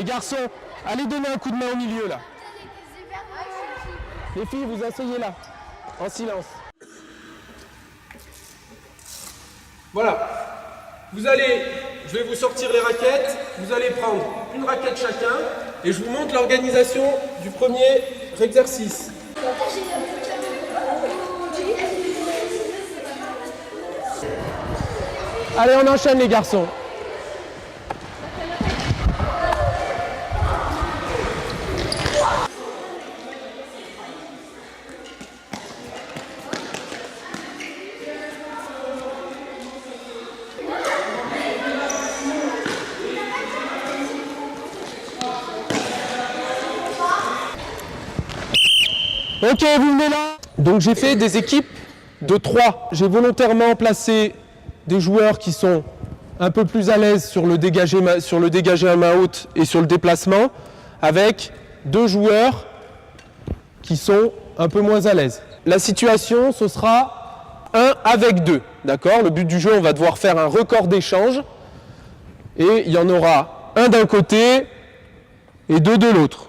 Les garçons, allez donner un coup de main au milieu là. Les filles, vous asseyez là, en silence. Voilà. Je vais vous sortir les raquettes. Vous allez prendre une raquette chacun et je vous montre l'organisation du premier exercice. Allez, on enchaîne les garçons. Ok, vous venez là. Donc j'ai fait des équipes de 3. J'ai volontairement placé des joueurs qui sont un peu plus à l'aise sur le dégagé à main haute et sur le déplacement, avec 2 joueurs qui sont un peu moins à l'aise. La situation, ce sera 1 avec 2. D'accord ? Le but du jeu, on va devoir faire un record d'échange. Et il y en aura 1 d'un côté et 2 de l'autre.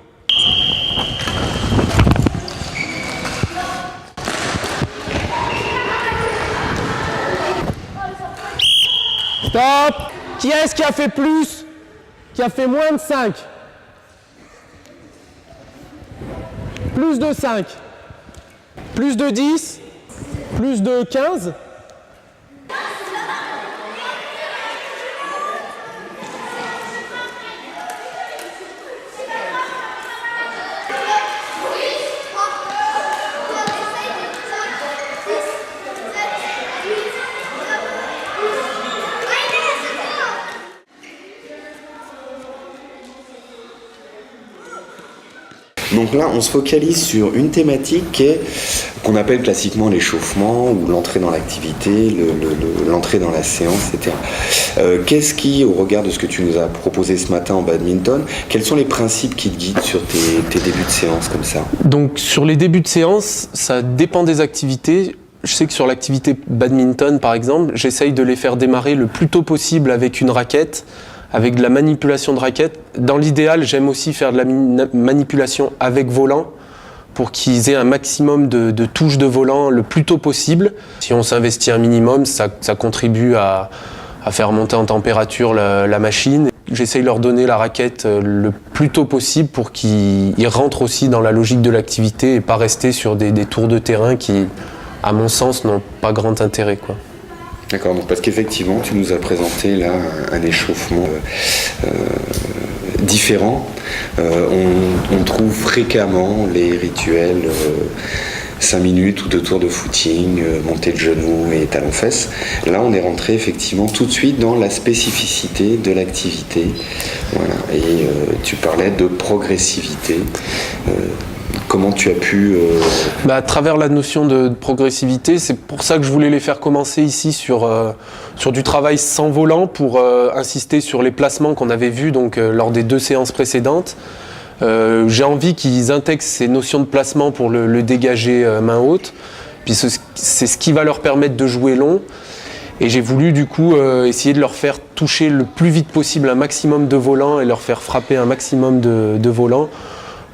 Stop! Qui est-ce qui a fait plus? Qui a fait moins de 5? Plus de 5? Plus de 10? Plus de 15? Donc là, on se focalise sur une thématique qu'on appelle classiquement l'échauffement ou l'entrée dans l'activité, l'entrée dans la séance, etc. Qu'est-ce qui, au regard de ce que tu nous as proposé ce matin en badminton, quels sont les principes qui te guident sur tes débuts de séance comme ça? Donc sur les débuts de séance, ça dépend des activités. Je sais que sur l'activité badminton, par exemple, j'essaye de les faire démarrer le plus tôt possible avec une raquette, avec de la manipulation de raquette. Dans l'idéal, j'aime aussi faire de la manipulation avec volant pour qu'ils aient un maximum de touches de volant le plus tôt possible. Si on s'investit un minimum, ça contribue à faire monter en température la machine. J'essaye de leur donner la raquette le plus tôt possible pour qu'ils rentrent aussi dans la logique de l'activité et pas rester sur des tours de terrain qui, à mon sens, n'ont pas grand intérêt, quoi. D'accord, donc parce qu'effectivement, tu nous as présenté là un échauffement différent. On trouve fréquemment les rituels 5 minutes ou 2 tours de footing, montée de genoux et talons-fesses. Là, on est rentré effectivement tout de suite dans la spécificité de l'activité. Voilà. Et tu parlais de progressivité. Comment tu as pu... À travers la notion de progressivité, c'est pour ça que je voulais les faire commencer ici sur du travail sans volant pour insister sur les placements qu'on avait vus lors des 2 séances précédentes. J'ai envie qu'ils intègrent ces notions de placement pour le dégager main haute, puis c'est ce qui va leur permettre de jouer long. Et j'ai voulu du coup essayer de leur faire toucher le plus vite possible un maximum de volants et leur faire frapper un maximum de volants,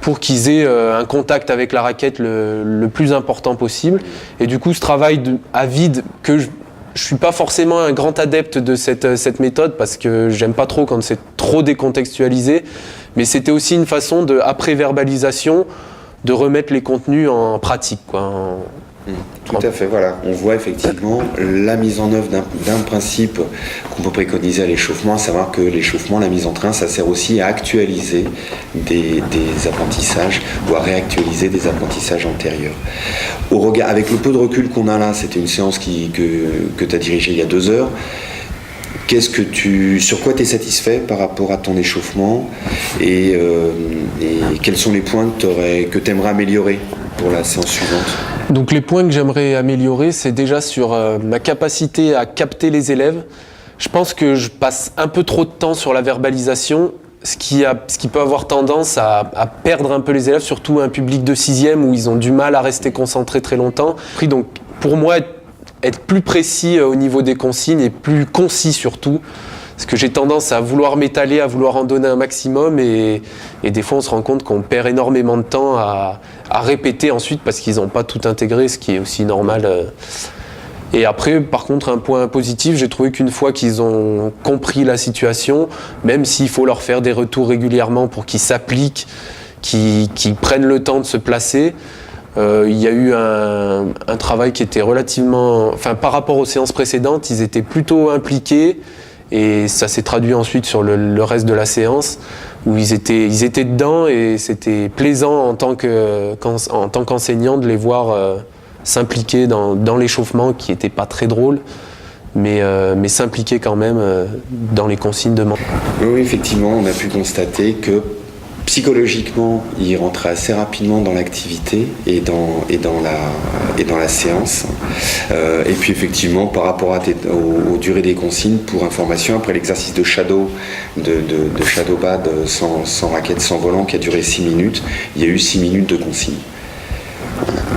pour qu'ils aient un contact avec la raquette le plus important possible. Et du coup, ce travail à vide, que je suis pas forcément un grand adepte de cette méthode, parce que j'aime pas trop quand c'est trop décontextualisé, mais c'était aussi une façon, après verbalisation, de remettre les contenus en pratique, quoi. Tout à fait, voilà. On voit effectivement la mise en œuvre d'un principe qu'on peut préconiser à l'échauffement, à savoir que l'échauffement, la mise en train, ça sert aussi à actualiser des apprentissages ou à réactualiser des apprentissages antérieurs. Avec le peu de recul qu'on a là, c'était une séance que tu as dirigée il y a 2 heures. Sur quoi tu es satisfait par rapport à ton échauffement et quels sont les points que tu aimerais améliorer pour la séance suivante? Donc les points que j'aimerais améliorer, c'est déjà sur ma capacité à capter les élèves. Je pense que je passe un peu trop de temps sur la verbalisation, ce qui peut avoir tendance à perdre un peu les élèves, surtout un public de 6e où ils ont du mal à rester concentrés très longtemps. Donc pour moi, être plus précis au niveau des consignes et plus concis surtout, Parce que j'ai tendance à vouloir m'étaler, à vouloir en donner un maximum et des fois on se rend compte qu'on perd énormément de temps à répéter ensuite parce qu'ils n'ont pas tout intégré, ce qui est aussi normal. Et après, par contre, un point positif, j'ai trouvé qu'une fois qu'ils ont compris la situation, même s'il faut leur faire des retours régulièrement pour qu'ils s'appliquent, qu'ils prennent le temps de se placer, il y a eu un travail qui était relativement... Enfin, par rapport aux séances précédentes, ils étaient plutôt impliqués et ça s'est traduit ensuite sur le reste de la séance où ils étaient dedans et c'était plaisant en tant qu'enseignant de les voir s'impliquer dans l'échauffement qui n'était pas très drôle, mais s'impliquer quand même dans les consignes de mentor. Oui, effectivement, on a pu constater que psychologiquement, ils rentraient assez rapidement dans l'activité et dans la séance. Et puis effectivement, par rapport aux durées des consignes, pour information, après l'exercice de shadow, de shadow bad sans raquette, sans volant, qui a duré 6 minutes, il y a eu 6 minutes de consignes.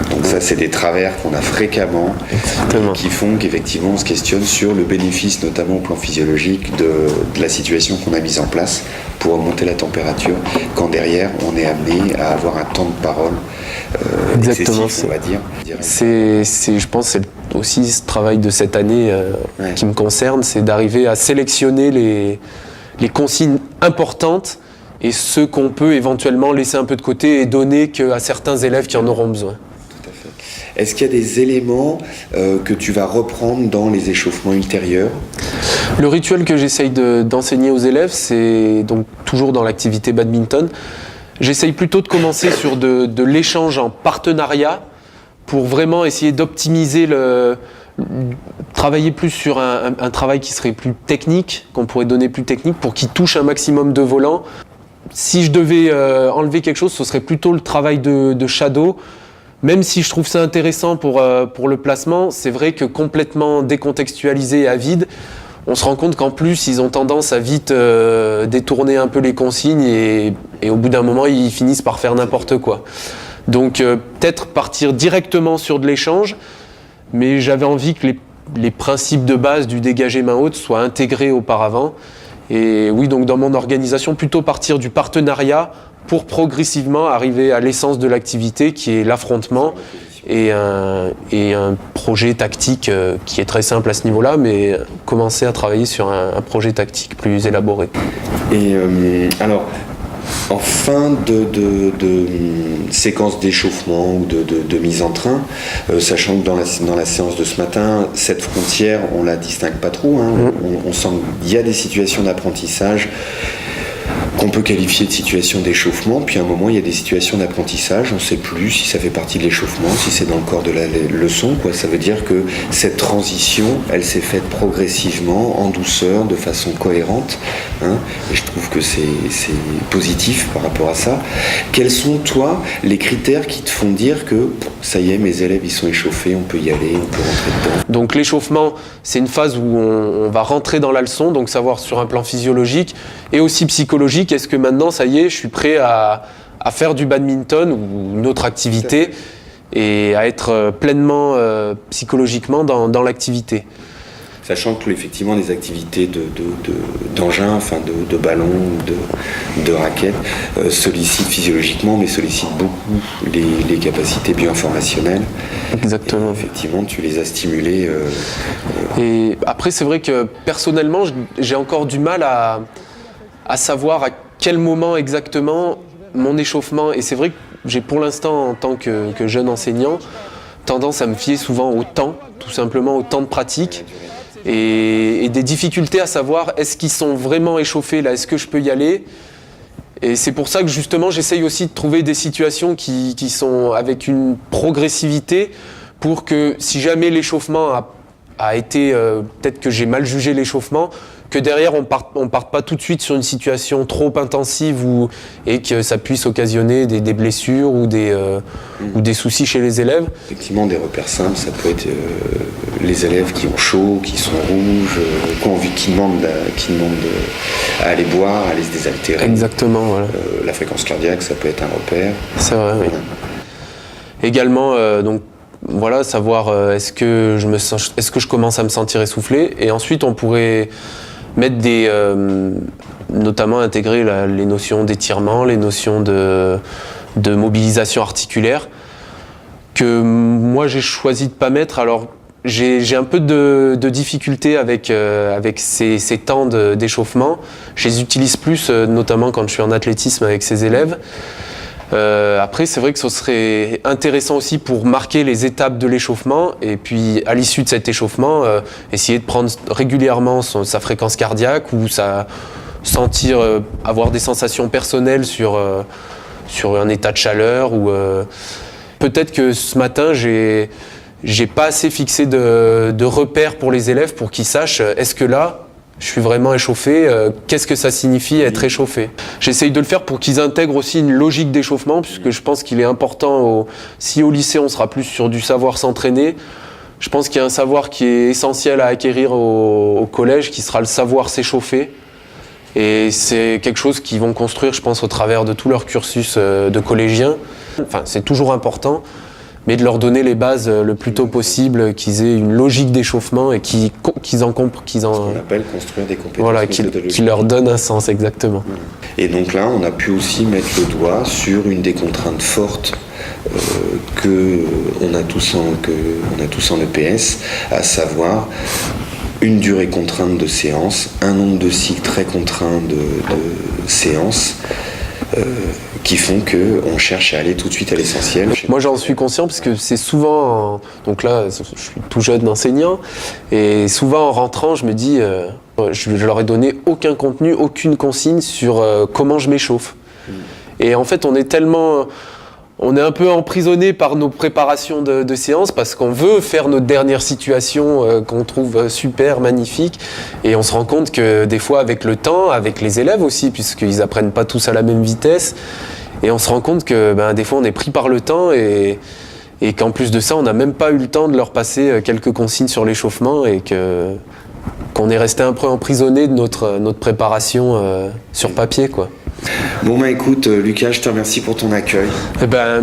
Donc ça, c'est des travers qu'on a fréquemment. Exactement. Qui font qu'effectivement on se questionne sur le bénéfice, notamment au plan physiologique, de la situation qu'on a mise en place pour augmenter la température, quand derrière on est amené à avoir un temps de parole excessif, on va dire. Je pense que c'est aussi ce travail de cette année qui me concerne, c'est d'arriver à sélectionner les consignes importantes et ceux qu'on peut éventuellement laisser un peu de côté et donner qu'à certains élèves qui en auront besoin. Tout à fait. Est-ce qu'il y a des éléments que tu vas reprendre dans les échauffements ultérieurs ? Le rituel que j'essaye d'enseigner aux élèves, c'est donc toujours dans l'activité badminton. J'essaye plutôt de commencer sur de l'échange en partenariat pour vraiment essayer d'optimiser travailler plus sur un travail qui serait plus technique, qu'on pourrait donner plus technique pour qu'il touche un maximum de volants. Si je devais enlever quelque chose, ce serait plutôt le travail de shadow. Même si je trouve ça intéressant pour le placement, c'est vrai que complètement décontextualisé et à vide, on se rend compte qu'en plus, ils ont tendance à vite détourner un peu les consignes et au bout d'un moment, ils finissent par faire n'importe quoi. Donc peut-être partir directement sur de l'échange, mais j'avais envie que les principes de base du dégagé main haute soient intégrés auparavant. Et oui, donc dans mon organisation, plutôt partir du partenariat pour progressivement arriver à l'essence de l'activité qui est l'affrontement et un projet tactique qui est très simple à ce niveau-là, mais commencer à travailler sur un projet tactique plus élaboré. Et alors, en fin de séquence d'échauffement ou de mise en train, sachant que dans la séance de ce matin, cette frontière, on la distingue pas trop. On sent qu'il y a des situations d'apprentissage qu'on peut qualifier de situation d'échauffement, puis à un moment il y a des situations d'apprentissage, on ne sait plus si ça fait partie de l'échauffement, si c'est dans le corps de la leçon, quoi. Ça veut dire que cette transition, elle s'est faite progressivement, en douceur, de façon cohérente, et je trouve que c'est positif par rapport à ça. Quels sont, toi, les critères qui te font dire que ça y est, mes élèves ils sont échauffés, on peut y aller, on peut rentrer dedans? Donc l'échauffement, c'est une phase où on va rentrer dans la leçon, donc savoir sur un plan physiologique et aussi psychologique, est-ce que maintenant, ça y est, je suis prêt à faire du badminton ou une autre activité et à être pleinement psychologiquement dans l'activité. Sachant que effectivement les activités d'engins, enfin de ballons, de raquettes, sollicitent physiologiquement, mais sollicitent beaucoup les capacités bioinformationnelles. Exactement. Et effectivement, tu les as stimulées. Et après, c'est vrai que personnellement, j'ai encore du mal à savoir à quel moment exactement mon échauffement, et c'est vrai que j'ai pour l'instant, en tant que jeune enseignant, tendance à me fier souvent au temps, tout simplement au temps de pratique, et des difficultés à savoir est-ce qu'ils sont vraiment échauffés là, est-ce que je peux y aller? Et c'est pour ça que justement j'essaye aussi de trouver des situations qui sont avec une progressivité pour que si jamais l'échauffement a été, peut-être que j'ai mal jugé l'échauffement, que derrière on parte pas tout de suite sur une situation trop intensive et que ça puisse occasionner des blessures ou des soucis chez les élèves. Effectivement, des repères simples, ça peut être les élèves qui ont chaud, qui sont rouges, qui demandent à aller boire, à aller se désaltérer. Exactement, voilà. La fréquence cardiaque, ça peut être un repère. C'est vrai, oui. Également, donc, voilà, savoir est-ce que je commence à me sentir essoufflé, et ensuite on pourrait mettre notamment intégrer les notions d'étirement, les notions de mobilisation articulaire, que moi j'ai choisi de pas mettre. Alors j'ai un peu de difficulté avec ces temps d'échauffement. Je les utilise plus, notamment quand je suis en athlétisme avec ces élèves. Après, c'est vrai que ce serait intéressant aussi pour marquer les étapes de l'échauffement et puis à l'issue de cet échauffement, essayer de prendre régulièrement sa fréquence cardiaque ou sentir, avoir des sensations personnelles sur un état de chaleur ou peut-être que ce matin j'ai pas assez fixé de repères pour les élèves pour qu'ils sachent est-ce que là je suis vraiment échauffé, qu'est-ce que ça signifie être échauffé. J'essaye de le faire pour qu'ils intègrent aussi une logique d'échauffement, puisque je pense qu'il est important, si au lycée on sera plus sur du savoir s'entraîner, je pense qu'il y a un savoir qui est essentiel à acquérir au collège, qui sera le savoir s'échauffer. Et c'est quelque chose qu'ils vont construire, je pense, au travers de tout leur cursus de collégiens. Enfin, c'est toujours important, mais de leur donner les bases le plus tôt possible, qu'ils aient une logique d'échauffement et qu'ils en comprennent. Ce qu'on appelle construire des compétences. Voilà, qui leur donne un sens, exactement. Et donc là, on a pu aussi mettre le doigt sur une des contraintes fortes qu'on a tous en EPS, à savoir une durée contrainte de séance, un nombre de cycles très contraint de séances, qui font qu'on cherche à aller tout de suite à l'essentiel. Moi j'en suis conscient parce que c'est souvent, donc là je suis tout jeune enseignant, et souvent en rentrant je me dis, je leur ai donné aucun contenu, aucune consigne sur comment je m'échauffe. Et en fait on est un peu emprisonné par nos préparations de séances parce qu'on veut faire notre dernière situation qu'on trouve super magnifique, et on se rend compte que des fois avec le temps, avec les élèves aussi, puisqu'ils apprennent pas tous à la même vitesse, et on se rend compte que des fois on est pris par le temps et qu'en plus de ça on n'a même pas eu le temps de leur passer quelques consignes sur l'échauffement, et qu'on est resté un peu emprisonné de notre préparation sur papier, quoi. Bon écoute Lucas, je te remercie pour ton accueil.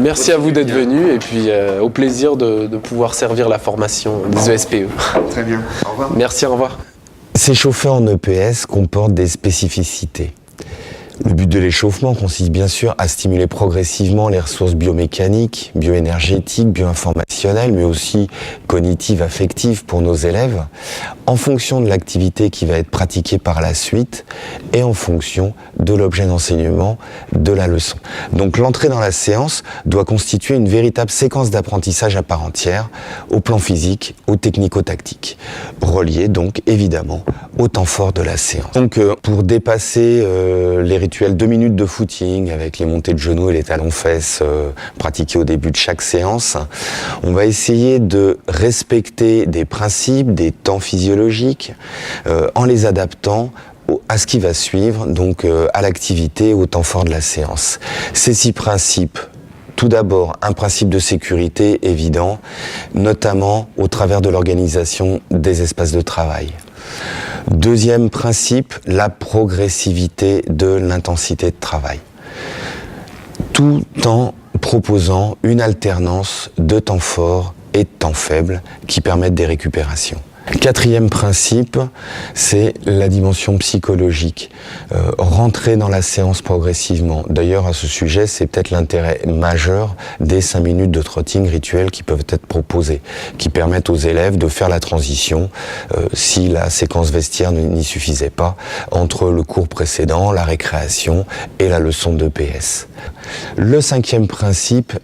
Merci à vous d'être venu, et puis au plaisir de pouvoir servir la formation des ESPE. Très bien, au revoir. Merci, au revoir. S'échauffer en EPS comporte des spécificités. Le but de l'échauffement consiste bien sûr à stimuler progressivement les ressources biomécaniques, bioénergétiques, bioinformationnelles, mais aussi cognitives, affectives pour nos élèves, en fonction de l'activité qui va être pratiquée par la suite et en fonction de l'objet d'enseignement de la leçon. Donc l'entrée dans la séance doit constituer une véritable séquence d'apprentissage à part entière, au plan physique, au technico-tactique, reliée donc évidemment au temps fort de la séance. Donc pour dépasser les rituel 2 minutes de footing avec les montées de genoux et les talons-fesses pratiqués au début de chaque séance, on va essayer de respecter des principes, des temps physiologiques, en les adaptant à ce qui va suivre, donc à l'activité, au temps fort de la séance. Ces 6 principes: tout d'abord, un principe de sécurité évident, notamment au travers de l'organisation des espaces de travail. Deuxième principe, la progressivité de l'intensité de travail, tout en proposant une alternance de temps fort et de temps faible qui permettent des récupérations. Quatrième principe, c'est la dimension psychologique. Rentrer dans la séance progressivement. D'ailleurs, à ce sujet, c'est peut-être l'intérêt majeur des 5 minutes de trotting rituel qui peuvent être proposées, qui permettent aux élèves de faire la transition, si la séquence vestiaire n'y suffisait pas, entre le cours précédent, la récréation et la leçon d'EPS. Le 5e principe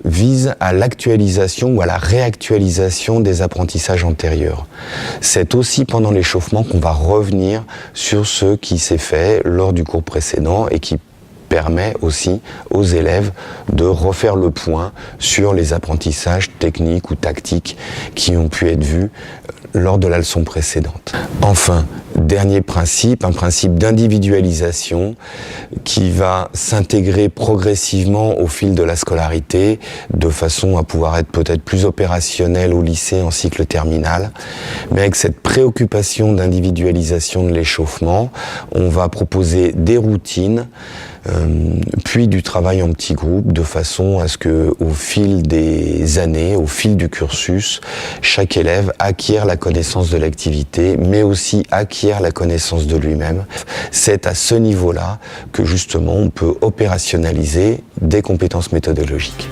vise à l'actualisation ou à la réactualisation des apprentissages antérieurs. C'est aussi pendant l'échauffement qu'on va revenir sur ce qui s'est fait lors du cours précédent et qui permet aussi aux élèves de refaire le point sur les apprentissages techniques ou tactiques qui ont pu être vus lors de la leçon précédente. Enfin, dernier principe, un principe d'individualisation qui va s'intégrer progressivement au fil de la scolarité, de façon à pouvoir être peut-être plus opérationnel au lycée en cycle terminal. Mais avec cette préoccupation d'individualisation de l'échauffement, on va proposer des routines puis du travail en petits groupes, de façon à ce que, au fil des années, au fil du cursus, chaque élève acquiert la connaissance de l'activité, mais aussi acquiert la connaissance de lui-même. C'est à ce niveau-là que justement on peut opérationnaliser des compétences méthodologiques.